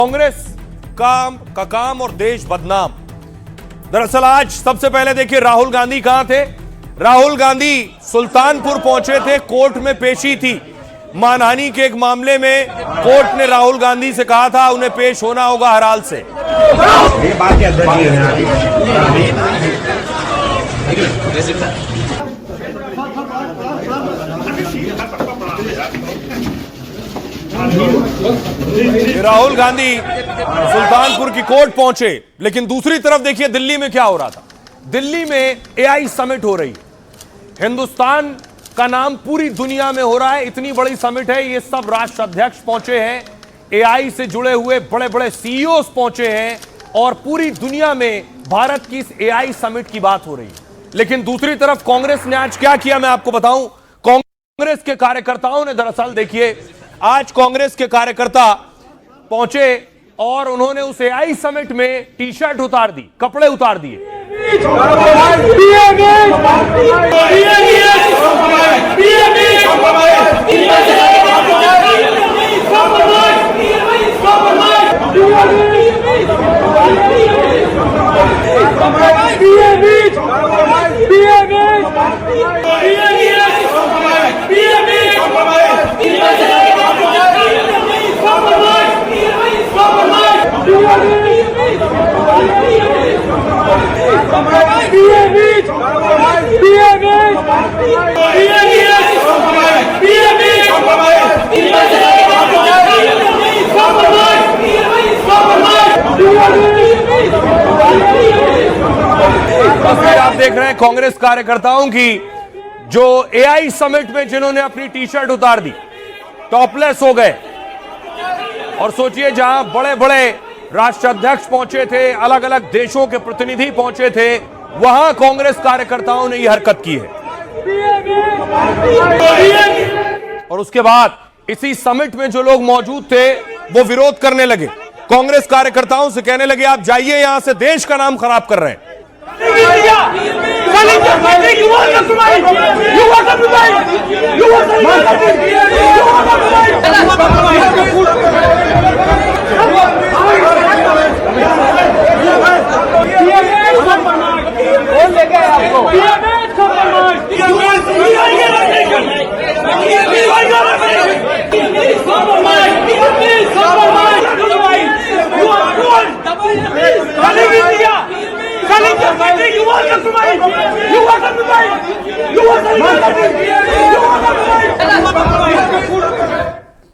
कांग्रेस का काम और देश बदनाम। दरअसल आज सबसे पहले देखिए राहुल गांधी कहां थे। राहुल गांधी सुल्तानपुर पहुंचे थे, कोर्ट में पेशी थी। मानहानि के एक मामले में कोर्ट ने राहुल गांधी से कहा था उन्हें पेश होना होगा हर हाल से। राहुल गांधी सुल्तानपुर की कोर्ट पहुंचे, लेकिन दूसरी तरफ देखिए दिल्ली में क्या हो रहा था। दिल्ली में एआई समिट हो रही। हिंदुस्तान का नाम पूरी दुनिया में हो रहा है, इतनी बड़ी समिट है। ये सब राष्ट्र अध्यक्ष पहुंचे हैं, एआई से जुड़े हुए बड़े बड़े सीईओ पहुंचे हैं और पूरी दुनिया में भारत की इस एआई समिट की बात हो रही है। लेकिन दूसरी तरफ कांग्रेस ने आज क्या किया मैं आपको बताऊं। कांग्रेस के कार्यकर्ताओं ने दरअसल देखिए आज कांग्रेस के कार्यकर्ता पहुंचे और उन्होंने उस एआई समिट में टी शर्ट उतार दी, कपड़े उतार दिए। तस्वीर आप देख रहे हैं कांग्रेस कार्यकर्ताओं की, जो एआई समिट में जिन्होंने अपनी टी शर्ट उतार दी, टॉपलेस हो गए। और सोचिए जहां बड़े बड़े राष्ट्र अध्यक्ष पहुंचे थे, अलग अलग देशों के प्रतिनिधि पहुंचे थे, वहां कांग्रेस कार्यकर्ताओं ने यह हरकत की है। और उसके बाद इसी समिट में जो लोग मौजूद थे वो विरोध करने लगे, कांग्रेस कार्यकर्ताओं से कहने लगे आप जाइए यहां से, देश का नाम खराब कर रहे हैं।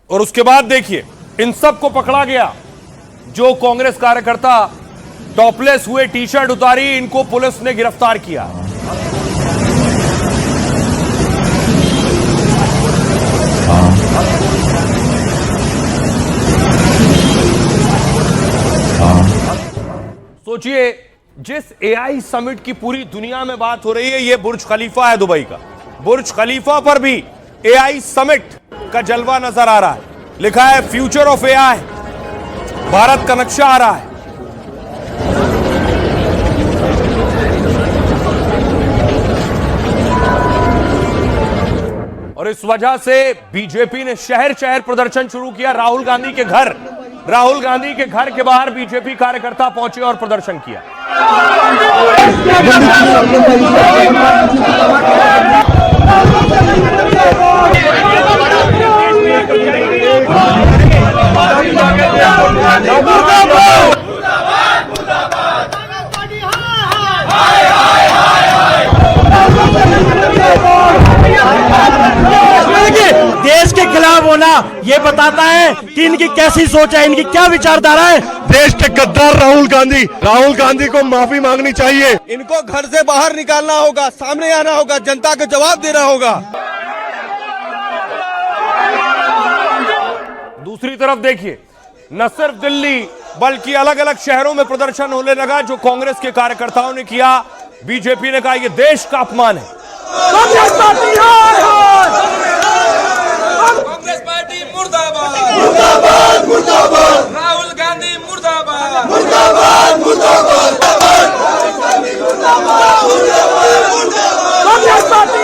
और उसके बाद देखिए इन सबको पकड़ा गया। जो कांग्रेस कार्यकर्ता टॉपलेस हुए, टी शर्ट उतारी, इनको पुलिस ने गिरफ्तार किया। सोचिए जिस एआई समिट की पूरी दुनिया में बात हो रही है, यह बुर्ज खलीफा है दुबई का। बुर्ज खलीफा पर भी एआई समिट का जलवा नजर आ रहा है। लिखा है फ्यूचर ऑफ एआई, भारत का नक्शा आ रहा है। और इस वजह से बीजेपी ने शहर शहर प्रदर्शन शुरू किया। राहुल गांधी के घर के बाहर बीजेपी कार्यकर्ता पहुंचे और प्रदर्शन किया। देश के खिलाफ होना ये बताता है कि इनकी कैसी सोच है, इनकी क्या विचारधारा है। देश के गद्दार राहुल गांधी को माफी मांगनी चाहिए। इनको घर से बाहर निकालना होगा, सामने आना होगा, जनता को जवाब देना होगा। दूसरी तरफ देखिए न सिर्फ दिल्ली बल्कि अलग अलग शहरों में प्रदर्शन होने लगा, जो कांग्रेस के कार्यकर्ताओं ने किया। बीजेपी ने कहा यह देश का अपमान है। कांग्रेस पार्टी मुर्दाबाद, मुर्दाबाद, मुर्दाबाद। राहुल गांधी मुर्दाबाद, मुर्दाबाद, मुर्दाबाद। कांग्रेस पार्टी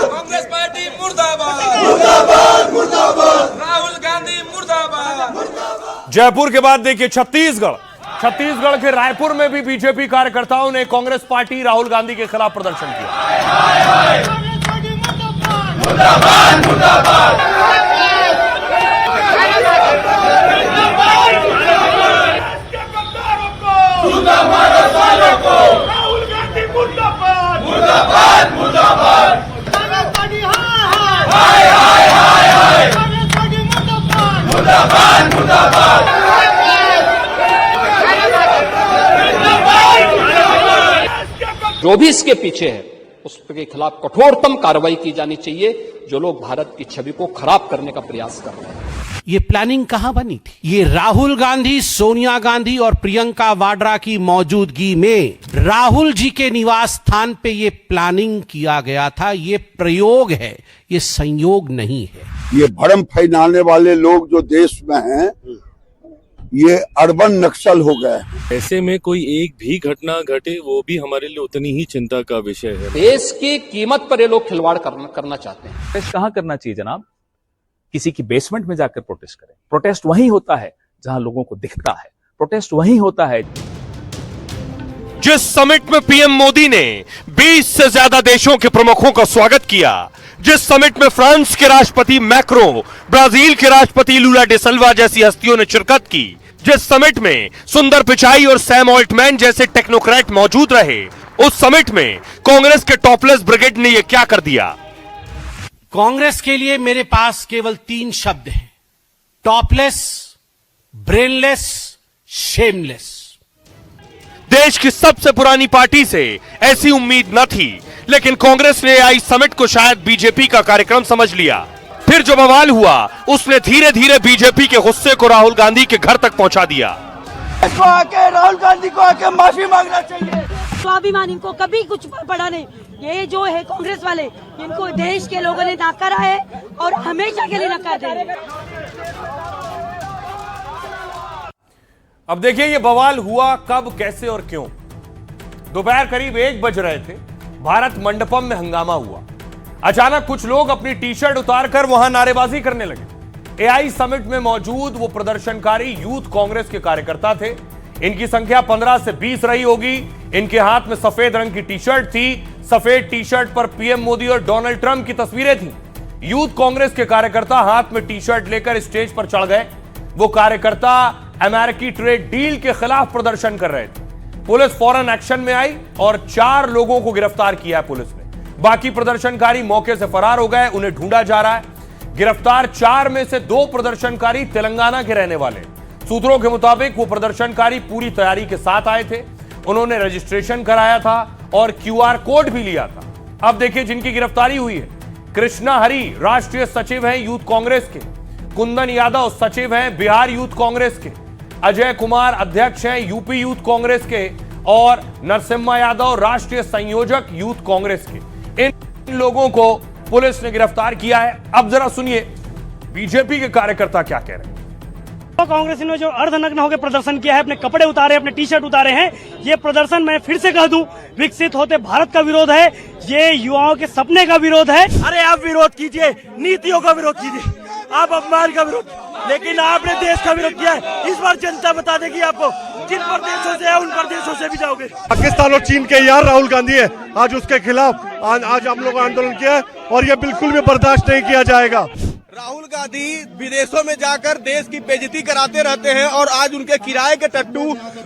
कांग्रेस पार्टी मुर्दाबाद, मुर्दाबाद, मुर्दाबाद। राहुल गांधी मुर्दाबाद। जयपुर के बाद देखिए छत्तीसगढ़ के रायपुर में भी बीजेपी कार्यकर्ताओं ने कांग्रेस पार्टी राहुल गांधी के खिलाफ प्रदर्शन किया। जो भी इसके पीछे है उसके खिलाफ कठोरतम कार्रवाई की जानी चाहिए, जो लोग भारत की छवि को खराब करने का प्रयास कर रहे हैं। ये प्लानिंग कहां बनी थी? ये राहुल गांधी, सोनिया गांधी और प्रियंका वाड्रा की मौजूदगी में राहुल जी के निवास स्थान पे ये प्लानिंग किया गया था। ये प्रयोग है, ये संयोग नहीं है। ये भरम फैलाने वाले लोग जो देश में हैं, ये अर्बन नक्सल हो गए। ऐसे में कोई एक भी घटना घटे वो भी हमारे लिए उतनी ही चिंता का विषय है। देश की कीमत पर ये लोग खिलवाड़ करना चाहते हैं। प्रोटेस्ट कहां करना चाहिए जनाब? किसी की बेसमेंट में जाकर प्रोटेस्ट करें। प्रोटेस्ट वहीं होता है जहां लोगों को दिखता है। प्रोटेस्ट वहीं होता है। जिस समिट में पीएम मोदी ने 20 से ज्यादा देशों के प्रमुखों का स्वागत किया, जिस समिट में फ्रांस के राष्ट्रपति मैक्रो, ब्राजील के राष्ट्रपति लूला डे सिल्वा जैसी हस्तियों ने शिरकत की, जिस समिट में सुंदर पिचाई और सैम ऑल्टमैन जैसे टेक्नोक्रेट मौजूद रहे, उस समिट में कांग्रेस के टॉपलेस ब्रिगेड ने यह क्या कर दिया? कांग्रेस के लिए मेरे पास केवल 3 शब्द हैं: टॉपलेस, ब्रेनलेस, शेमलेस। देश की सबसे पुरानी पार्टी से ऐसी उम्मीद न थी, लेकिन कांग्रेस ने आई समिट को शायद बीजेपी का कार्यक्रम समझ लिया। फिर जो बवाल हुआ, उसने धीरे धीरे बीजेपी के गुस्से को राहुल गांधी के घर तक पहुंचा दिया। इसको आके राहुल गांधी को आके माफी मांगना चाहिए। स्वाभिमान इनको कभी कुछ पड़ा नहीं। ये जो है कांग्रेस वाले, इनको देश के लोगों ने नकारा है और हमेशा के लिए नकार देंगे। अब देखिए ये बवाल हुआ कब, कैसे और क्यों। दोपहर करीब 1 बज रहे थे, भारत मंडपम में हंगामा हुआ। अचानक कुछ लोग अपनी टी शर्ट उतारकर वहां नारेबाजी करने लगे। एआई समिट में मौजूद वो प्रदर्शनकारी यूथ कांग्रेस के कार्यकर्ता थे। इनकी संख्या 15 से 20 रही होगी। इनके हाथ में सफेद रंग की टी शर्ट थी। सफेद टी शर्ट पर पीएम मोदी और डोनाल्ड ट्रंप की तस्वीरें थी। यूथ कांग्रेस के कार्यकर्ता हाथ में टी शर्ट लेकर स्टेज पर चढ़ गए। वो कार्यकर्ता अमेरिकी ट्रेड डील के खिलाफ प्रदर्शन कर रहे थे। पुलिस फौरन एक्शन में आई और 4 लोगों को गिरफ्तार किया है पुलिस ने। बाकी प्रदर्शनकारी मौके से फरार हो गए, उन्हें ढूंढा जा रहा है। गिरफ्तार 4 में से 2 प्रदर्शनकारी तेलंगाना के रहने वाले। सूत्रों के मुताबिक वो प्रदर्शनकारी पूरी तैयारी के साथ आए थे। उन्होंने रजिस्ट्रेशन कराया था और क्यूआर कोड भी लिया था। अब देखिए जिनकी गिरफ्तारी हुई है, कृष्णा हरी राष्ट्रीय सचिव हैं यूथ कांग्रेस के, कुंदन यादव सचिव हैं बिहार यूथ कांग्रेस के, अजय कुमार अध्यक्ष हैं यूपी यूथ कांग्रेस के और नरसिम्हा यादव राष्ट्रीय संयोजक यूथ कांग्रेस के। इन लोगों को पुलिस ने गिरफ्तार किया है। अब जरा सुनिए बीजेपी के कार्यकर्ता क्या कह रहे हैं। कांग्रेस ने जो अर्धनग्न होकर प्रदर्शन किया है, अपने कपड़े उतारे, अपने टी शर्ट उतारे हैं, ये प्रदर्शन मैं फिर से कह दूं, विकसित होते भारत का विरोध है। ये युवाओं के सपने का विरोध है। अरे आप विरोध कीजिए, नीतियों का विरोध कीजिए, आप अपमान का विरोध, लेकिन आपने देश का विरोध किया है। इस बार जनता बता देगी आपको, जिन प्रदेशों से है उन प्रदेशों से भी जाओगे। पाकिस्तान और चीन के यार राहुल गांधी है, आज उसके खिलाफ आज हम लोग आंदोलन किया है और ये बिल्कुल भी बर्दाश्त नहीं किया जाएगा। राहुल गांधी विदेशों में जाकर देश की बेइज्जती कराते रहते हैं और आज उनके किराए के टट्टू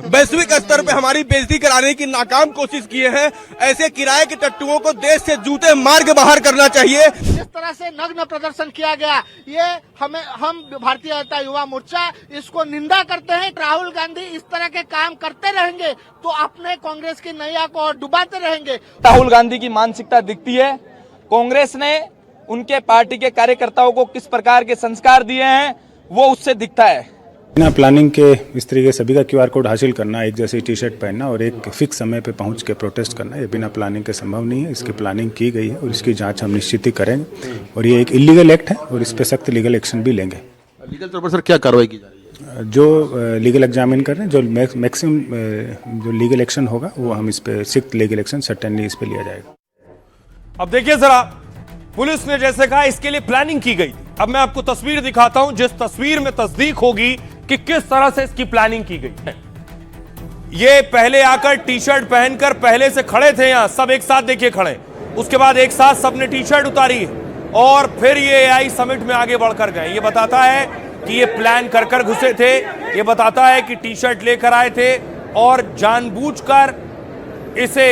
वैश्विक स्तर पे हमारी बेइज्जती कराने की नाकाम कोशिश किए हैं। ऐसे किराए के टट्टुओं को देश से जूते मार के बाहर करना चाहिए। जिस तरह से नग्न प्रदर्शन किया गया, ये हम भारतीय जनता युवा मोर्चा इसको निंदा करते हैं। राहुल गांधी इस तरह के काम करते रहेंगे तो अपने कांग्रेस की नैया को और डुबाते रहेंगे। राहुल गांधी की मानसिकता दिखती है। कांग्रेस ने उनके पार्टी के कार्यकर्ताओं को किस प्रकार के संस्कार दिए हैं वो उससे दिखता है। बिना प्लानिंग के इस तरीके सभी का क्यूआर कोड हासिल करना, एक जैसी टी शर्ट पहनना और एक फिक्स समय पे पहुंच के प्रोटेस्ट करना, ये बिना प्लानिंग के संभव नहीं है। इसकी प्लानिंग की गई है और इसकी जांच हम निश्चित ही करेंगे और ये एक इलीगल एक्ट है और इस पर सख्त लीगल एक्शन भी लेंगे। लीगल तौर पर सर क्या कार्रवाई की जा रही है? जो लीगल एग्जामिन कर रहे हैं, जो मैक्सिमम जो लीगल एक्शन होगा वो हम इस पर सख्त लीगल एक्शन सर्टेनली इस पर लिया जाएगा। अब देखिए जरा, पुलिस ने जैसे कहा इसके लिए प्लानिंग की गई थी। अब मैं आपको तस्वीर दिखाता हूं, जिस तस्वीर में तस्दीक होगी कि किस तरह से इसकी प्लानिंग की गई है। ये पहले आकर टी शर्ट पहनकर पहले से खड़े थे, यहां सब एक साथ देखिए खड़े, उसके बाद एक साथ सबने टी शर्ट उतारी है और फिर ये एआई समिट में आगे बढ़कर गए। ये बताता है कि ये प्लान कर घुसे थे, ये बताता है कि टी शर्ट लेकर आए थे और जानबूझकर इसे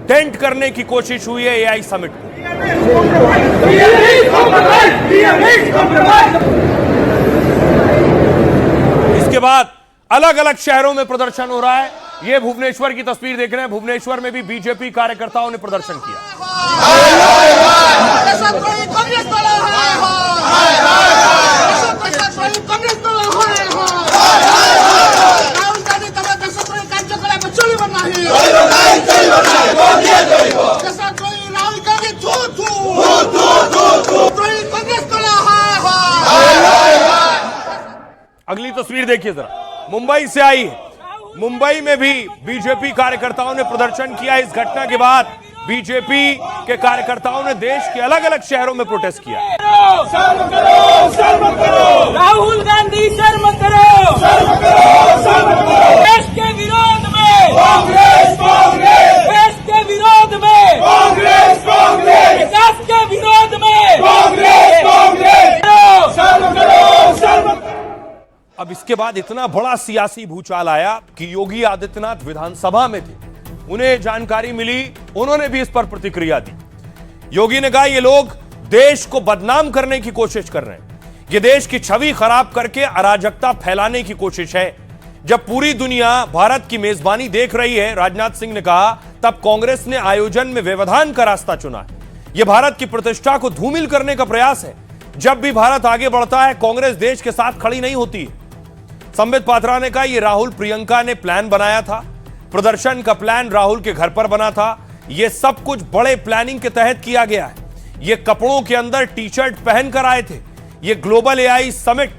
डेंट करने की कोशिश हुई है एआई समिट को। इसके बाद अलग अलग शहरों में प्रदर्शन हो रहा है। ये भुवनेश्वर की तस्वीर देख रहे हैं, भुवनेश्वर में भी बीजेपी कार्यकर्ताओं ने प्रदर्शन किया। अगली तस्वीर देखिए जरा, मुंबई से आई है। मुंबई में भी बीजेपी कार्यकर्ताओं ने प्रदर्शन किया। इस घटना के बाद बीजेपी के कार्यकर्ताओं ने देश के अलग अलग शहरों में प्रोटेस्ट किया। शर्म करो, शर्म करो, राहुल गांधी शर्म करो, शर्म करो, शर्म करो। देश के विरोध में कांग्रेस, कांग्रेस, देश के विरोध में कांग्रेस, कांग्रेस, विकास के विरोध में कांग्रेस, कांग्रेस, शर्म करो, शर्म करो। अब इसके बाद इतना बड़ा सियासी भूचाल आया कि योगी आदित्यनाथ विधानसभा में थे, उन्हें जानकारी मिली, उन्होंने भी इस पर प्रतिक्रिया दी। योगी ने कहा ये लोग देश को बदनाम करने की कोशिश कर रहे हैं, ये देश की छवि खराब करके अराजकता फैलाने की कोशिश है। जब पूरी दुनिया भारत की मेजबानी देख रही है, राजनाथ सिंह ने कहा, तब कांग्रेस ने आयोजन में व्यवधान का रास्ता चुना है। यह भारत की प्रतिष्ठा को धूमिल करने का प्रयास है। जब भी भारत आगे बढ़ता है, कांग्रेस देश के साथ खड़ी नहीं होती है। संबित पात्रा ने कहा यह राहुल प्रियंका ने प्लान बनाया था, प्रदर्शन का प्लान राहुल के घर पर बना था, यह सब कुछ बड़े प्लानिंग के तहत किया गया है। ये कपड़ों के अंदर टी शर्ट पहनकर आए थे, ये ग्लोबल एआई समिट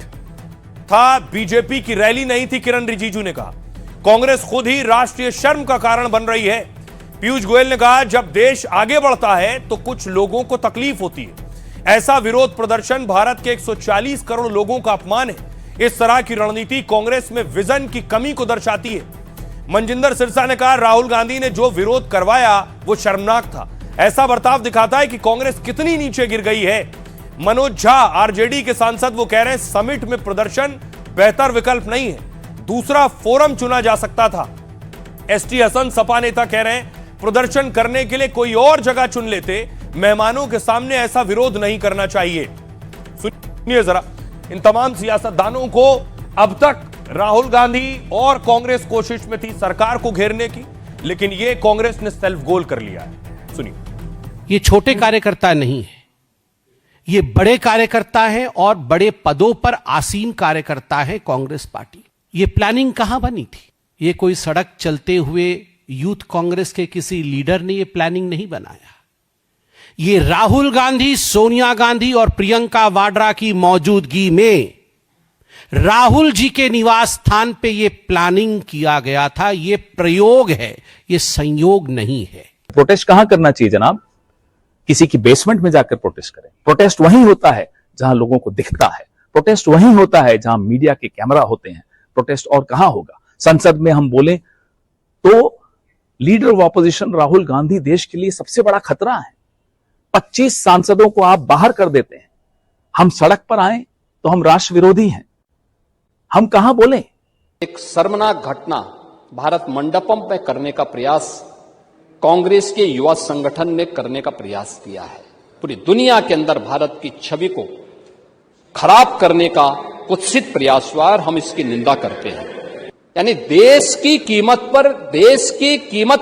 था, बीजेपी की रैली नहीं थी, किरण रिजिजू ने कहा। कांग्रेस खुद ही राष्ट्रीय शर्म का कारण बन रही है। पीयूष गोयल ने कहा जब देश आगे बढ़ता है तो कुछ लोगों को तकलीफ होती है। ऐसा विरोध प्रदर्शन भारत के 140 करोड़ लोगों का अपमान है। इस तरह की रणनीति कांग्रेस में विजन की कमी को दर्शाती है। मनजिंदर सिरसा ने कहा राहुल गांधी ने जो विरोध करवाया वो शर्मनाक था। ऐसा बर्ताव दिखाता है कि कांग्रेस कितनी नीचे गिर गई है। मनोज झा आरजेडी के सांसद वो कह रहे हैं समिट में प्रदर्शन बेहतर विकल्प नहीं है, दूसरा फोरम चुना जा सकता था। एसटी हसन सपा नेता कह रहे हैं प्रदर्शन करने के लिए कोई और जगह चुन लेते, मेहमानों के सामने ऐसा विरोध नहीं करना चाहिए। सुनिए जरा, इन तमाम सियासतदानों को अब तक राहुल गांधी और कांग्रेस कोशिश में थी सरकार को घेरने की, लेकिन ये कांग्रेस ने सेल्फ गोल कर लिया है। सुनिए, ये छोटे कार्यकर्ता नहीं है, ये बड़े कार्यकर्ता हैं और बड़े पदों पर आसीन कार्यकर्ता है कांग्रेस पार्टी। ये प्लानिंग कहां बनी थी? ये कोई सड़क चलते हुए यूथ कांग्रेस के किसी लीडर ने ये प्लानिंग नहीं बनाया। ये राहुल गांधी, सोनिया गांधी और प्रियंका वाड्रा की मौजूदगी में राहुल जी के निवास स्थान पे ये प्लानिंग किया गया था। ये प्रयोग है, ये संयोग नहीं है। प्रोटेस्ट कहां करना चाहिए जनाब? किसी की बेसमेंट में जाकर प्रोटेस्ट करें। प्रोटेस्ट वहीं होता है जहां लोगों को दिखता है। प्रोटेस्ट वहीं होता है जहां मीडिया के कैमरा होते हैं। प्रोटेस्ट और कहां होगा? संसद में हम बोले तो leader of opposition Rahul Gandhi देश के लिए सबसे बड़ा खतरा है। 25 सांसदों को आप बाहर कर देते हैं। हम सड़क पर आए तो हम राष्ट्र विरोधी हैं। हम कहां बोले? एक शर्मनाक घटना भारत मंडपम में करने का प्रयास कांग्रेस के युवा संगठन ने करने का प्रयास किया है। पूरी दुनिया के अंदर भारत की छवि को खराब करने का कुत्सित प्रयास हुआ और हम इसकी निंदा करते हैं। यानी देश की कीमत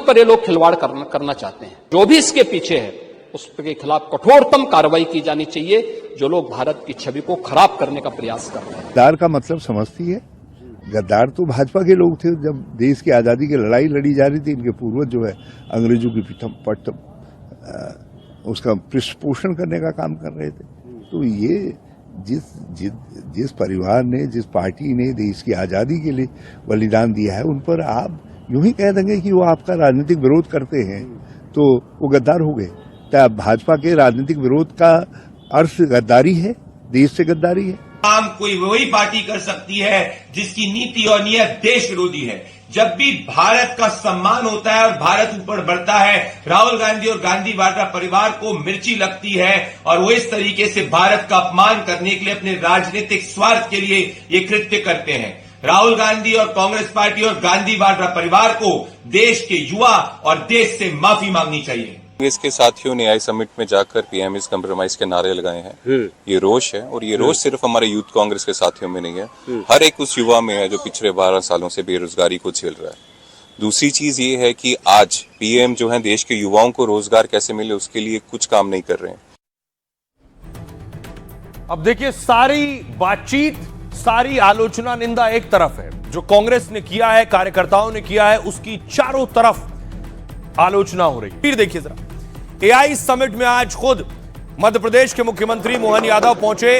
पर ये लोग खिलवाड़ करना चाहते हैं। जो भी इसके पीछे है उसके खिलाफ कठोरतम कार्रवाई की जानी चाहिए, जो लोग भारत की छवि को खराब करने का प्रयास कर रहे हैं। गद्दार का मतलब समझती है? गद्दार तो भाजपा के लोग थे। जब देश की आज़ादी की लड़ाई लड़ी जा रही थी, इनके पूर्वज जो है अंग्रेजों की उसका पृष्ठपोषण करने का काम कर रहे थे। तो ये जिस परिवार ने, जिस पार्टी ने देश की आज़ादी के लिए बलिदान दिया है, उन पर आप यूं ही कह देंगे कि वो आपका राजनीतिक विरोध करते हैं तो वो गद्दार हो गए। क्या भाजपा के राजनीतिक विरोध का अर्थ गद्दारी है? देश से गद्दारी है। काम कोई वही पार्टी कर सकती है जिसकी नीति और नीयत देश विरोधी है। जब भी भारत का सम्मान होता है और भारत ऊपर बढ़ता है, राहुल गांधी और गांधी वाड्रा परिवार को मिर्ची लगती है और वो इस तरीके से भारत का अपमान करने के लिए अपने राजनीतिक स्वार्थ के लिए ये कृत्य करते हैं। राहुल गांधी और कांग्रेस पार्टी और गांधी वाड्रा परिवार को देश के युवा और देश से माफी मांगनी चाहिए। कांग्रेस के साथियों ने आई समिट में जाकर पीएम इज कम्प्रोमाइज के नारे लगाए हैं। ये रोष है और ये रोष सिर्फ हमारे यूथ कांग्रेस के साथियों में नहीं है, हर एक उस युवा में है जो पिछले 12 सालों से बेरोजगारी को झेल रहा है। दूसरी चीज ये है कि आज पीएम जो है देश के युवाओं को रोजगार कैसे मिले उसके लिए कुछ काम नहीं कर रहे हैं। अब देखिए, सारी बातचीत, सारी आलोचना, निंदा एक तरफ है, जो कांग्रेस ने किया है, कार्यकर्ताओं ने किया है, उसकी चारों तरफ आलोचना हो रही। फिर देखिए जरा, एआई समिट में आज खुद मध्य प्रदेश के मुख्यमंत्री मोहन यादव पहुंचे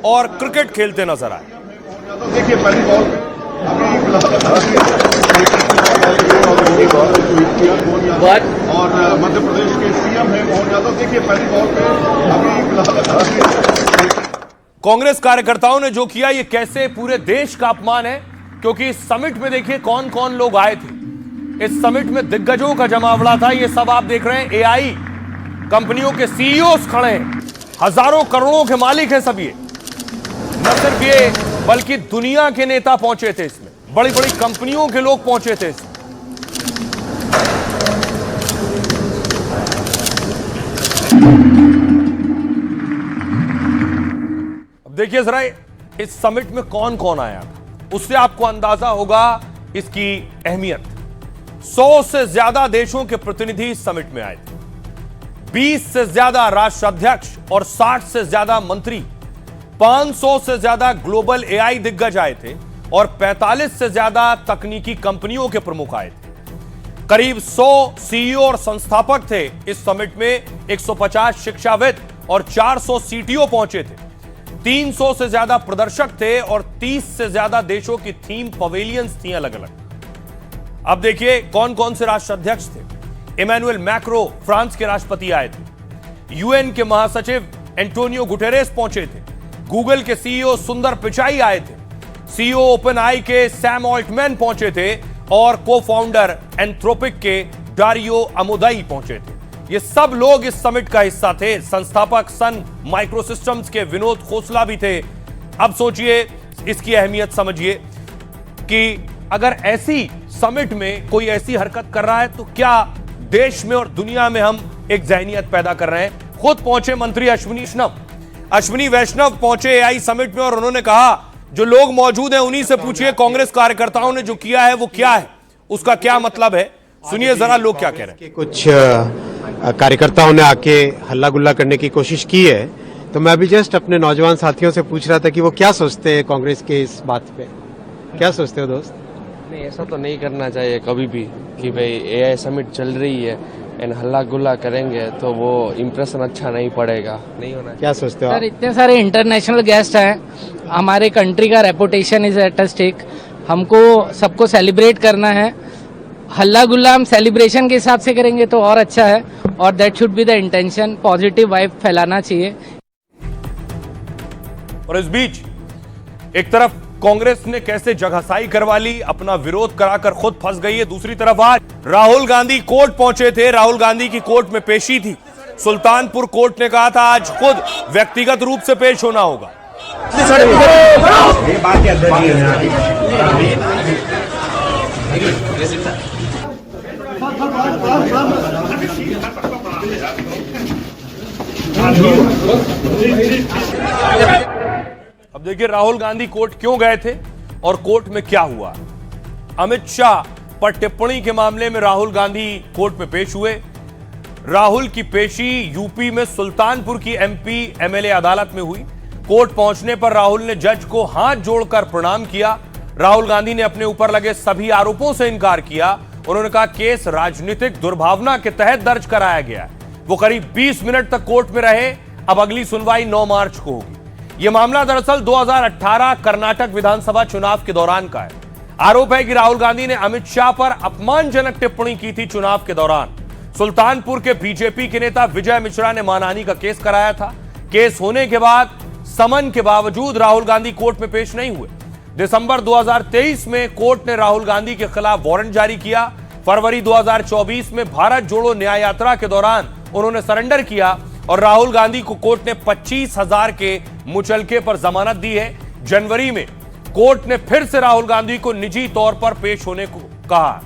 और क्रिकेट खेलते नजर आए। देखिए पहली बॉल और मध्य प्रदेश के सीएम है मोहन यादव। देखिए पहली बॉल कांग्रेस कार्यकर्ताओं ने जो किया, ये कैसे पूरे देश का अपमान है, क्योंकि इस समिट में देखिए कौन कौन लोग आए थे। इस समिट में दिग्गजों का जमावड़ा था। ये सब आप देख रहे हैं, एआई कंपनियों के सीईओज खड़े हैं, हजारों करोड़ों के मालिक हैं सब। ये न सिर्फ ये बल्कि दुनिया के नेता पहुंचे थे इसमें, बड़ी बड़ी कंपनियों के लोग पहुंचे थे इसमें। अब देखिए जरा, इस समिट में कौन कौन आया, उससे आपको अंदाजा होगा इसकी अहमियत। 100 से ज्यादा देशों के प्रतिनिधि इस समिट में आए थे, 20 से ज्यादा राष्ट्राध्यक्ष और 60 से ज्यादा मंत्री, 500 से ज्यादा ग्लोबल एआई दिग्गज आए थे और 45 से ज्यादा तकनीकी कंपनियों के प्रमुख आए थे। करीब 100 सीईओ और संस्थापक थे इस समिट में, 150 शिक्षाविद और 400 सीटीओ पहुंचे थे, 300 से ज्यादा प्रदर्शक थे और 30 से ज्यादा देशों की थीम पवेलियंस थी अलग अलग। अब देखिए कौन कौन से राष्ट्राध्यक्ष थे। इमैनुअल मैक्रो फ्रांस के राष्ट्रपति आए थे, यूएन के महासचिव एंटोनियो गुटेरेस पहुंचे थे, गूगल के सीईओ सुंदर पिचाई आए थे, सीईओ ओपन आई के सैम ऑल्टमैन पहुंचे थे और को फाउंडर एंथ्रोपिक के डारियो अमोदाई पहुंचे थे। ये सब लोग इस समिट का हिस्सा थे। संस्थापक सन माइक्रोसिस्टम्स के विनोद खोसला भी थे। अब सोचिए, इसकी अहमियत समझिए कि अगर ऐसी समिट में कोई ऐसी हरकत कर रहा है तो क्या देश में और दुनिया में हम एक ज़हनियत पैदा कर रहे हैं। खुद पहुंचे मंत्री अश्विनी वैष्णव पहुंचे एआई समिट में और उन्होंने कहा, जो लोग मौजूद हैं उन्हीं से पूछिए कांग्रेस कार्यकर्ताओं ने जो किया है वो क्या है, उसका क्या मतलब है। सुनिए जरा लोग क्या कह रहे हैं। कुछ कार्यकर्ताओं ने आके हल्ला गुल्ला करने की कोशिश की है, तो मैं अभी जस्ट अपने नौजवान साथियों से पूछ रहा था कि वो क्या सोचते हैं कांग्रेस के इस बात पे। क्या सोचते हो दोस्त? नहीं, ऐसा तो नहीं करना चाहिए कभी भी कि भाई एआई समिट चल रही है एंड हल्ला गुल्ला करेंगे तो वो इम्प्रेशन अच्छा नहीं पड़ेगा, नहीं होना। क्या सोचते हो सर? इतने सारे इंटरनेशनल गेस्ट हैं, हमारे कंट्री का रेपुटेशन इज एट स्टेक, हमको सबको सेलिब्रेट करना है। हल्ला गुल्ला हम सेलिब्रेशन के हिसाब से करेंगे तो और अच्छा है, और that should be the intention, positive vibe फैलाना चाहिए। और इस बीच एक तरफ कांग्रेस ने कैसे जगहसाई करवा ली, अपना विरोध कराकर खुद फंस गई है, दूसरी तरफ आज राहुल गांधी कोर्ट पहुंचे थे। राहुल गांधी की कोर्ट में पेशी थी। सुल्तानपुर कोर्ट ने कहा था आज खुद व्यक्तिगत रूप से पेश होना होगा। अब देखिए राहुल गांधी कोर्ट क्यों गए थे और कोर्ट में क्या हुआ। अमित शाह पर टिप्पणी के मामले में राहुल गांधी कोर्ट में पेश हुए। राहुल की पेशी यूपी में सुल्तानपुर की एमपी एमएलए अदालत में हुई। कोर्ट पहुंचने पर राहुल ने जज को हाथ जोड़कर प्रणाम किया। राहुल गांधी ने अपने ऊपर लगे सभी आरोपों से इनकार किया। उन्होंने कहा केस राजनीतिक दुर्भावना के तहत दर्ज कराया गया है। वो करीब 20 मिनट तक कोर्ट में रहे। अब अगली सुनवाई 9 मार्च को होगी। यह मामला दरअसल 2018 कर्नाटक विधानसभा चुनाव के दौरान का है। आरोप है कि राहुल गांधी ने अमित शाह पर अपमानजनक टिप्पणी की थी चुनाव के दौरान। सुल्तानपुर के बीजेपी के नेता विजय मिश्रा ने मानहानि का केस कराया था। केस होने के बाद समन के बावजूद राहुल गांधी कोर्ट में पेश नहीं हुए। दिसंबर 2023 में कोर्ट ने राहुल गांधी के खिलाफ वारंट जारी किया। फरवरी 2024 में भारत जोड़ो न्याय यात्रा के दौरान उन्होंने सरेंडर किया और राहुल गांधी को कोर्ट ने 25,000 के मुचलके पर जमानत दी है। जनवरी में कोर्ट ने फिर से राहुल गांधी को निजी तौर पर पेश होने को कहा।